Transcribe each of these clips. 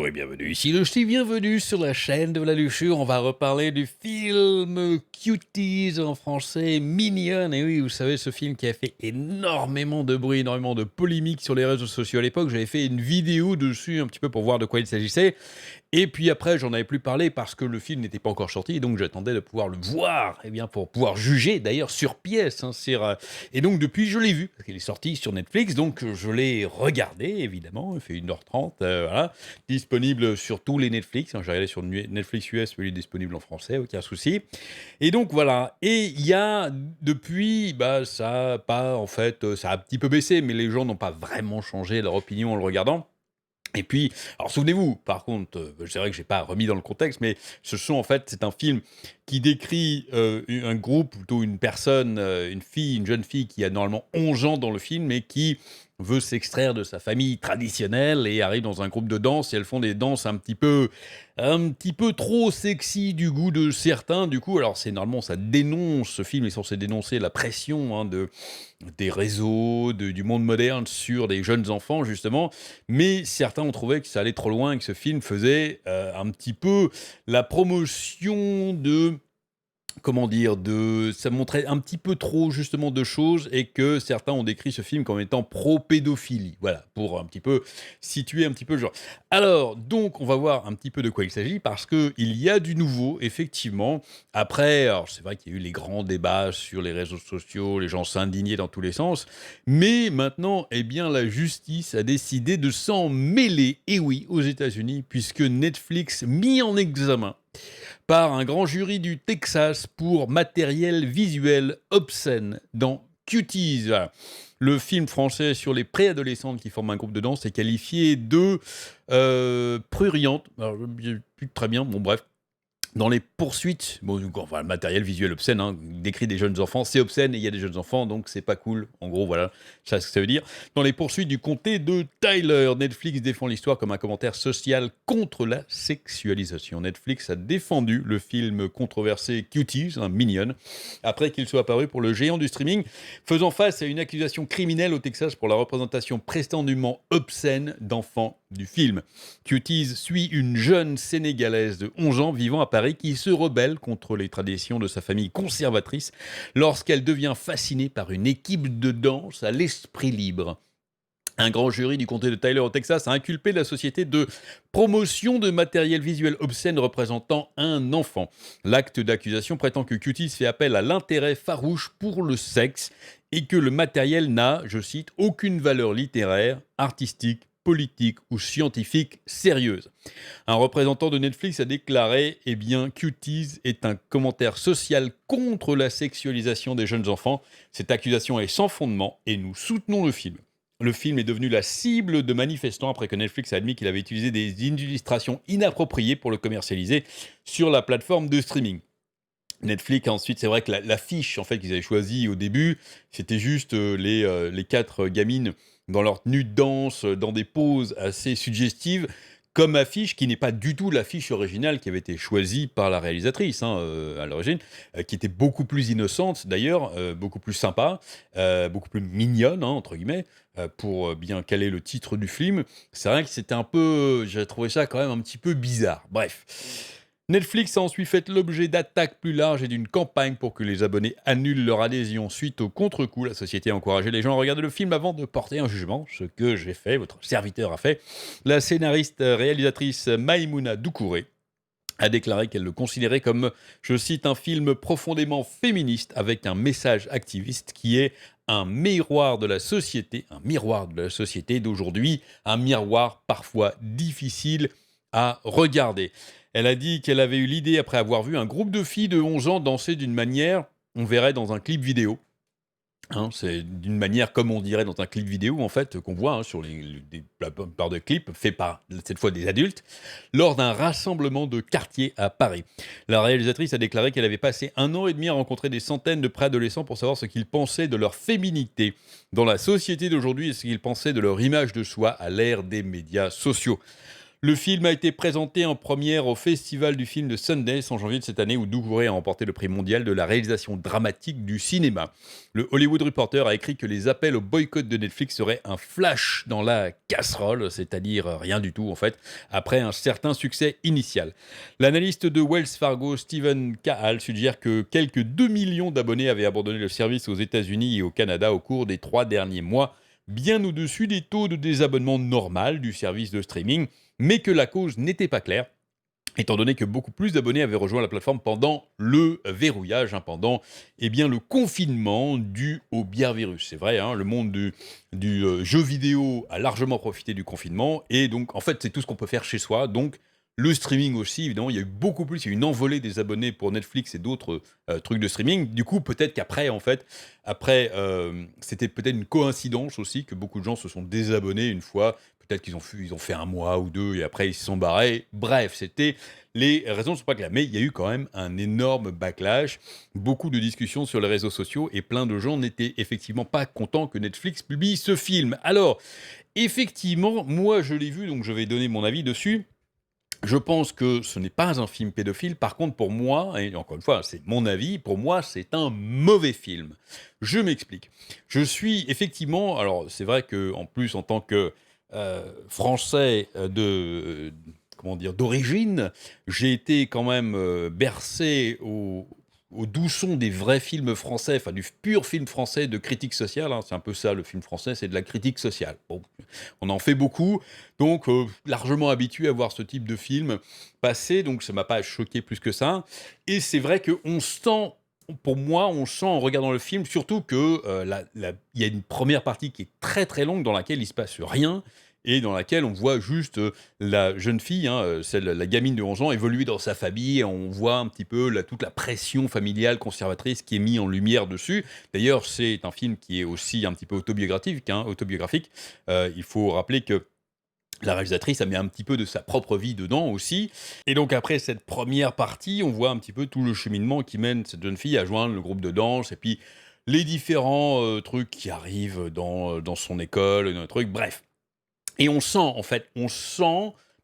Bonjour et bienvenue ici le Ch'ti, bienvenue sur la chaîne de la Luxure. On va reparler du film Cuties en français, Mignonne. Et oui, vous savez, ce film qui a fait énormément de bruit, énormément de polémiques sur les réseaux sociaux à l'époque. J'avais fait une vidéo dessus un petit peu pour voir de quoi il s'agissait. Et puis après, j'en avais plus parlé parce que le film n'était pas encore sorti, donc j'attendais de pouvoir le voir, eh bien pour pouvoir juger, d'ailleurs sur pièce. Et donc depuis, je l'ai vu, parce qu'il est sorti sur Netflix, donc je l'ai regardé, évidemment, il fait 1h30, voilà, disponible sur tous les Netflix. J'ai regardé sur Netflix US, mais il est disponible en français, aucun souci. Et donc voilà, et il y a depuis, ça a pas, en fait, ça a un petit peu baissé, mais les gens n'ont pas vraiment changé leur opinion en le regardant. Et puis, alors souvenez-vous, par contre, c'est vrai que j'ai pas remis dans le contexte, mais c'est un film qui décrit un groupe, plutôt une personne, une fille, une jeune fille qui a normalement 11 ans dans le film et qui veut s'extraire de sa famille traditionnelle et arrive dans un groupe de danse et elles font des danses un petit peu trop sexy du goût de certains. Du coup, alors c'est normalement ça dénonce, ce film est censé dénoncer la pression des réseaux, du monde moderne sur des jeunes enfants justement. Mais certains ont trouvé que ça allait trop loin et que ce film faisait un petit peu la promotion ça montrait un petit peu trop justement de choses et que certains ont décrit ce film comme étant pro-pédophilie. Voilà, pour un petit peu situer un petit peu le genre. Alors, donc, on va voir un petit peu de quoi il s'agit parce qu'il y a du nouveau, effectivement. Après, alors c'est vrai qu'il y a eu les grands débats sur les réseaux sociaux, les gens s'indignaient dans tous les sens, mais maintenant, eh bien, la justice a décidé de s'en mêler, et oui, aux États-Unis, puisque Netflix mis en examen par un grand jury du Texas pour matériel visuel obscène dans Cuties. Voilà. Le film français sur les préadolescentes qui forment un groupe de danse est qualifié de pruriente. Alors, je ne sais plus très bien, bon bref. Dans les poursuites, le matériel visuel obscène, décrit des jeunes enfants, c'est obscène et il y a des jeunes enfants, donc c'est pas cool. En gros, voilà, c'est ce que ça veut dire. Dans les poursuites du comté de Tyler, Netflix défend l'histoire comme un commentaire social contre la sexualisation. Netflix a défendu le film controversé Cuties, Mignonne, après qu'il soit apparu pour le géant du streaming, faisant face à une accusation criminelle au Texas pour la représentation prétendument obscène d'enfants du film. Cuties suit une jeune Sénégalaise de 11 ans vivant à Paris qui se rebelle contre les traditions de sa famille conservatrice lorsqu'elle devient fascinée par une équipe de danse à l'esprit libre. Un grand jury du comté de Tyler au Texas a inculpé la société de promotion de matériel visuel obscène représentant un enfant. L'acte d'accusation prétend que Cuties fait appel à l'intérêt farouche pour le sexe et que le matériel n'a, je cite, aucune valeur littéraire, artistique, politique ou scientifique sérieuse. Un représentant de Netflix a déclaré « Eh bien, Cuties est un commentaire social contre la sexualisation des jeunes enfants. Cette accusation est sans fondement et nous soutenons le film. » Le film est devenu la cible de manifestants après que Netflix a admis qu'il avait utilisé des illustrations inappropriées pour le commercialiser sur la plateforme de streaming. Netflix, ensuite, c'est vrai que l'affiche en fait, qu'ils avaient choisie au début, c'était juste les 4 gamines dans leur tenue de danse, dans des poses assez suggestives, comme affiche qui n'est pas du tout l'affiche originale qui avait été choisie par la réalisatrice à l'origine, qui était beaucoup plus innocente d'ailleurs, beaucoup plus sympa, beaucoup plus mignonne, entre guillemets, pour bien caler le titre du film. C'est vrai que c'était un peu... J'ai trouvé ça quand même un petit peu bizarre. Bref. Netflix a ensuite fait l'objet d'attaques plus larges et d'une campagne pour que les abonnés annulent leur adhésion suite au contre-coup. La société a encouragé les gens à regarder le film avant de porter un jugement, ce que j'ai fait, votre serviteur a fait. La scénariste réalisatrice Maïmouna Doucouré a déclaré qu'elle le considérait comme, je cite, un film profondément féministe avec un message activiste qui est un miroir de la société d'aujourd'hui, un miroir parfois difficile à regarder. Elle a dit qu'elle avait eu l'idée après avoir vu un groupe de filles de 11 ans danser d'une manière, on verrait dans un clip vidéo. C'est d'une manière comme on dirait dans un clip vidéo, en fait, qu'on voit sur la plupart des clips, faits par, cette fois, des adultes, lors d'un rassemblement de quartier à Paris. La réalisatrice a déclaré qu'elle avait passé 1 an et demi à rencontrer des centaines de préadolescents pour savoir ce qu'ils pensaient de leur féminité dans la société d'aujourd'hui et ce qu'ils pensaient de leur image de soi à l'ère des médias sociaux. Le film a été présenté en première au Festival du film de Sundance en janvier de cette année où Doucouré a remporté le prix mondial de la réalisation dramatique du cinéma. Le Hollywood Reporter a écrit que les appels au boycott de Netflix seraient un flash dans la casserole, c'est-à-dire rien du tout en fait, après un certain succès initial. L'analyste de Wells Fargo, Stephen Cahill, suggère que quelques 2 millions d'abonnés avaient abandonné le service aux États-Unis et au Canada au cours des 3 derniers mois, bien au-dessus des taux de désabonnement normal du service de streaming, mais que la cause n'était pas claire, étant donné que beaucoup plus d'abonnés avaient rejoint la plateforme pendant le verrouillage, pendant le confinement dû au bière virus. C'est vrai, le monde du jeu vidéo a largement profité du confinement, et donc en fait c'est tout ce qu'on peut faire chez soi, donc le streaming aussi, évidemment, il y a eu beaucoup plus, il y a eu une envolée des abonnés pour Netflix et d'autres trucs de streaming. Du coup, peut-être qu'après, c'était peut-être une coïncidence aussi que beaucoup de gens se sont désabonnés une fois. Peut-être ils ont fait un mois ou deux et après ils se sont barrés. Bref, les raisons ne sont pas claires. Mais il y a eu quand même un énorme backlash, beaucoup de discussions sur les réseaux sociaux et plein de gens n'étaient effectivement pas contents que Netflix publie ce film. Alors, effectivement, moi je l'ai vu, donc je vais donner mon avis dessus. Je pense que ce n'est pas un film pédophile. Par contre, pour moi, et encore une fois, c'est mon avis, pour moi, c'est un mauvais film. Je m'explique. Je suis effectivement, alors c'est vrai que en plus, en tant que français comment dire, d'origine, j'ai été quand même bercé au doux son des vrais films français, enfin du pur film français de critique sociale. C'est un peu ça, le film français, c'est de la critique sociale. Bon, on en fait beaucoup, donc largement habitué à voir ce type de film passer, donc ça m'a pas choqué plus que ça. Et c'est vrai qu'on sent, pour moi, on sent en regardant le film, surtout que il y a une première partie qui est très très longue dans laquelle il se passe rien et dans laquelle on voit juste la jeune fille, la gamine de 11 ans, évoluer dans sa famille. Et on voit un petit peu toute la pression familiale conservatrice qui est mise en lumière dessus. D'ailleurs, c'est un film qui est aussi un petit peu autobiographique. Il faut rappeler que la réalisatrice a mis un petit peu de sa propre vie dedans aussi. Et donc après cette première partie, on voit un petit peu tout le cheminement qui mène cette jeune fille à joindre le groupe de danse et puis les différents trucs qui arrivent dans son école, dans le truc, bref. Et on sent,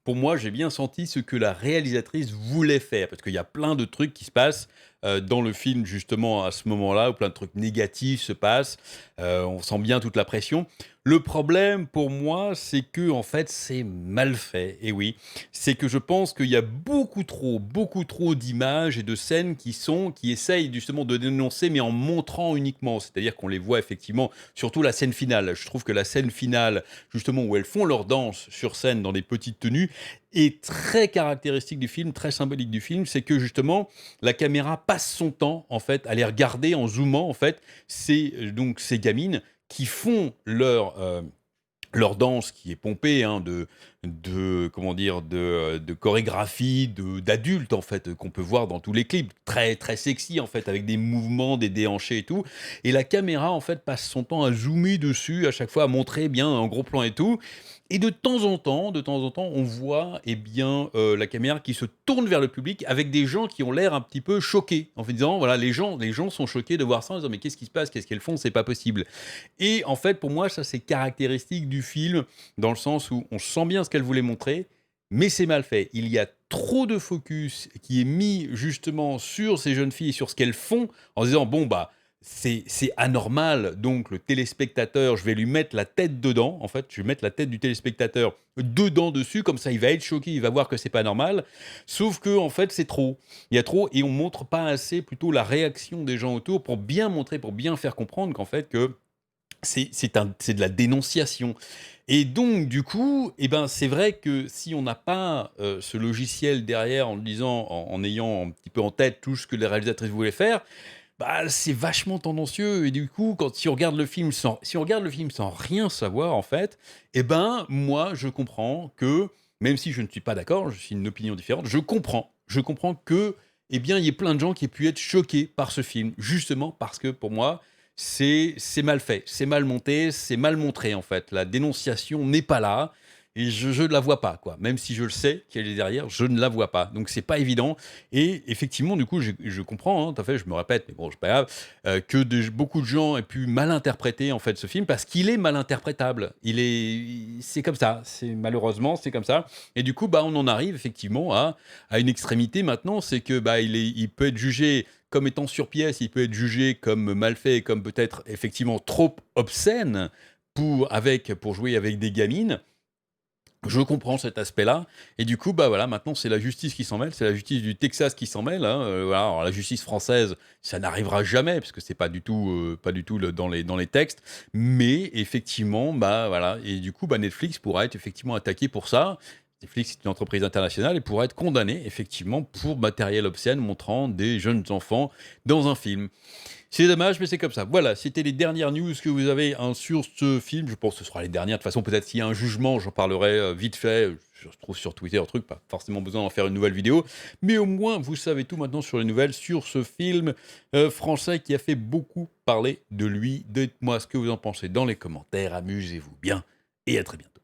pour moi, j'ai bien senti ce que la réalisatrice voulait faire, parce qu'il y a plein de trucs qui se passent dans le film, justement, à ce moment-là, où plein de trucs négatifs se passent. On sent bien toute la pression. Le problème, pour moi, c'est que, en fait, c'est mal fait. Et oui, c'est que je pense qu'il y a beaucoup trop d'images et de scènes qui essayent justement de dénoncer, mais en montrant uniquement. C'est-à-dire qu'on les voit effectivement, surtout la scène finale. Je trouve que la scène finale, justement, où elles font leur danse sur scène dans des petites tenues, est très caractéristique du film, très symbolique du film. C'est que justement, la caméra passe son temps, en fait, à les regarder en zoomant, en fait, donc ces gamines qui font leur danse qui est pompée comment dire, de chorégraphie d'adultes en fait qu'on peut voir dans tous les clips, très très sexy en fait, avec des mouvements, des déhanchés et tout. Et la caméra en fait passe son temps à zoomer dessus à chaque fois, à montrer bien un gros plan et tout. Et de temps en temps, on voit la caméra qui se tourne vers le public avec des gens qui ont l'air un petit peu choqués, en fait, disant voilà, les gens sont choqués de voir ça en disant mais qu'est-ce qui se passe, qu'est-ce qu'elles font, c'est pas possible. Et en fait, pour moi, ça c'est caractéristique du film dans le sens où on sent bien ce qu'elle voulait montrer, mais c'est mal fait. Il y a trop de focus qui est mis justement sur ces jeunes filles, sur ce qu'elles font, en se disant bon bah c'est anormal, donc le téléspectateur, je vais lui mettre la tête dedans, en fait, je vais mettre la tête du téléspectateur dedans dessus, comme ça il va être choqué, il va voir que c'est pas normal, sauf que en fait c'est trop, il y a trop, et on montre pas assez plutôt la réaction des gens autour pour bien montrer, pour bien faire comprendre qu'en fait que c'est de la dénonciation. Et donc, du coup, c'est vrai que si on n'a pas ce logiciel derrière en le disant, en ayant un petit peu en tête tout ce que les réalisatrices voulaient faire, bah, c'est vachement tendancieux. Et du coup, si on regarde le film sans rien savoir, en fait, moi, je comprends que, même si je ne suis pas d'accord, je suis une opinion différente, je comprends que, il y ait plein de gens qui aient pu être choqués par ce film, justement parce que, pour moi, c'est mal fait, c'est mal monté, c'est mal montré en fait. La dénonciation n'est pas là. et je ne la vois pas, quoi. Même si je le sais qu'elle est derrière, je ne la vois pas. Donc c'est pas évident et effectivement, du coup, je comprends, hein, tout à fait, je me répète, mais bon, c'est pas grave, que beaucoup de gens aient pu mal interpréter, en fait, ce film parce qu'il est mal interprétable. C'est comme ça, malheureusement, c'est comme ça et du coup, bah, on en arrive effectivement à une extrémité maintenant, c'est que, bah, il peut être jugé comme étant sur pièce, il peut être jugé comme mal fait, comme peut-être effectivement trop obscène pour jouer avec des gamines. Je comprends cet aspect-là et du coup, bah, voilà, maintenant c'est la justice qui s'en mêle, c'est la justice du Texas qui s'en mêle, hein, voilà. Alors la justice française, ça n'arrivera jamais parce que c'est pas du tout le dans les textes, mais effectivement, bah, voilà et du coup, bah, Netflix pourra être effectivement attaqué pour ça. Netflix est une entreprise internationale et pourra être condamné effectivement pour matériel obscène montrant des jeunes enfants dans un film. C'est dommage, mais c'est comme ça. Voilà, c'était les dernières news que vous avez, hein, sur ce film. Je pense que ce sera les dernières. De toute façon, peut-être s'il y a un jugement, j'en parlerai, vite fait. Je retrouve sur Twitter, truc, pas forcément besoin d'en faire une nouvelle vidéo. Mais au moins, vous savez tout maintenant sur les nouvelles, sur ce film, français qui a fait beaucoup parler de lui. Dites-moi ce que vous en pensez dans les commentaires. Amusez-vous bien et à très bientôt.